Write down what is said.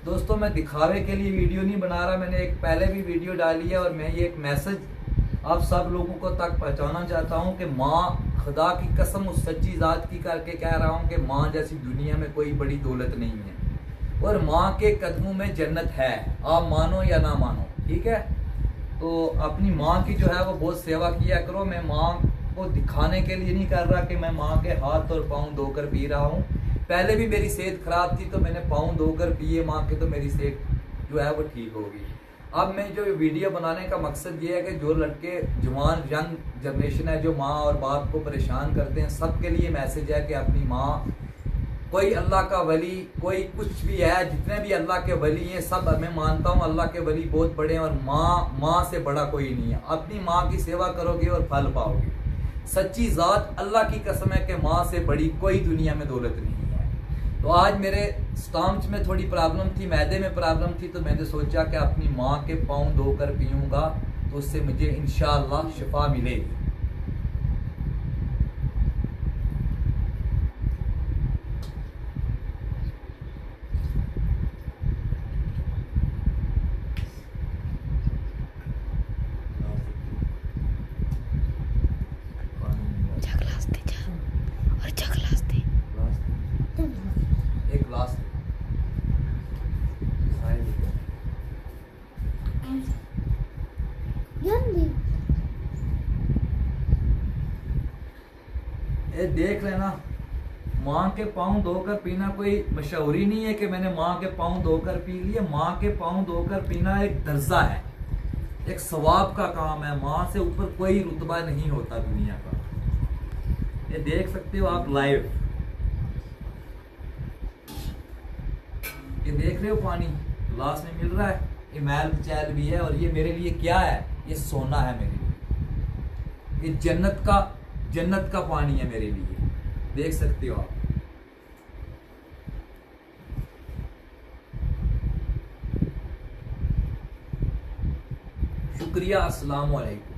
दोस्तों मैं दिखावे के लिए वीडियो नहीं बना रहा, मैंने एक पहले भी वीडियो डाली है और मैं ये एक मैसेज आप सब लोगों को तक पहुंचाना चाहता हूं कि माँ, खुदा की कसम उस सच्ची जात की करके कह रहा हूं कि माँ जैसी दुनिया में कोई बड़ी दौलत नहीं है और माँ के कदमों में जन्नत है, आप मानो या ना मानो, ठीक है। तो अपनी माँ की जो है वो बहुत सेवा किया करो। मैं माँ को दिखाने के लिए नहीं कर रहा कि मैं माँ के हाथ और पाँव धोकर पी रहा हूँ। पहले भी मेरी सेहत खराब थी तो मैंने पाँव धोकर पिए माँ के, तो मेरी सेहत जो है वो ठीक होगी। अब मैं जो वीडियो बनाने का मकसद ये है कि जो लड़के जवान यंग जनरेशन है जो माँ और बाप को परेशान करते हैं, सबके लिए मैसेज है कि अपनी माँ, कोई अल्लाह का वली, कोई कुछ भी है, जितने भी अल्लाह के वली हैं सब, मैं मानता हूँ अल्लाह के वली बहुत बड़े हैं और माँ से बड़ा कोई नहीं है। अपनी माँ की सेवा करोगे और फल पाओगे। सच्ची जात अल्लाह की कसम है कि माँ से बड़ी कोई दुनिया में दौलत नहीं है। तो आज मेरे स्टमच में थोड़ी प्रॉब्लम थी, मैदे में प्रॉब्लम थी, तो मैंने सोचा कि अपनी माँ के पाँव धोकर पीऊँगा तो उससे मुझे इंशाअल्लाह शिफा मिलेगी। एक ग्लास ये देख लेना, माँ के पाँव धोकर पीना कोई मशहूरी नहीं है कि मैंने माँ के पाँव धोकर पी लिए। माँ के पाँव धोकर पीना एक दर्जा है, एक सवाब का काम है। माँ से ऊपर कोई रुतबा नहीं होता दुनिया का। ये देख सकते हो आप लाइव, ये देख रहे हो पानी ग्लास में मिल रहा है, ये मैल चैल भी है और ये मेरे लिए क्या है, ये सोना है मेरे लिए, ये जन्नत का पानी है मेरे लिए, देख सकते हो आप। शुक्रिया, अस्सलाम वालेकुम।